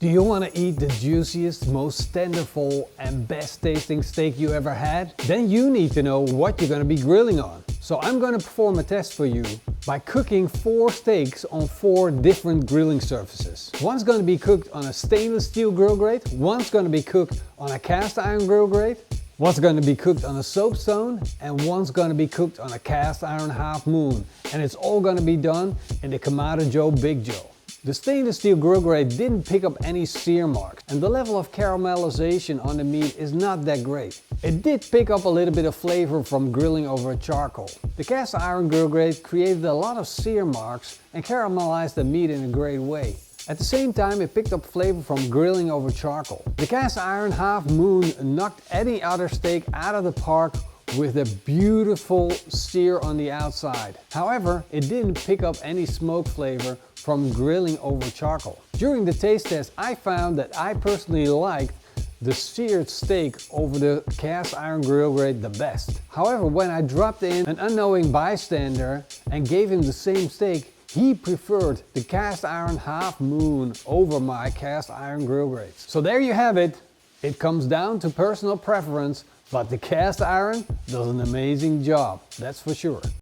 Do you want to eat the juiciest, most tenderful and best tasting steak you ever had? Then you need to know what you're going to be grilling on. So I'm going to perform a test for you by cooking 4 steaks on 4 different grilling surfaces. One's going to be cooked on a stainless steel grill grate, one's going to be cooked on a cast iron grill grate, one's going to be cooked on a soapstone, and one's going to be cooked on a cast iron half moon. And it's all going to be done in the Kamado Joe Big Joe. The stainless steel grill grate didn't pick up any sear marks, and the level of caramelization on the meat is not that great. It did pick up a little bit of flavor from grilling over charcoal. The cast iron grill grate created a lot of sear marks and caramelized the meat in a great way. At the same time, it picked up flavor from grilling over charcoal. The cast iron half moon knocked any other steak out of the park with a beautiful sear on the outside. However, it didn't pick up any smoke flavor from grilling over charcoal. During the taste test, I found that I personally liked the seared steak over the cast iron grill grate the best. However, when I dropped in an unknowing bystander and gave him the same steak, he preferred the cast iron half moon over my cast iron grill grates. So there you have it. It comes down to personal preference, but the cast iron does an amazing job, that's for sure.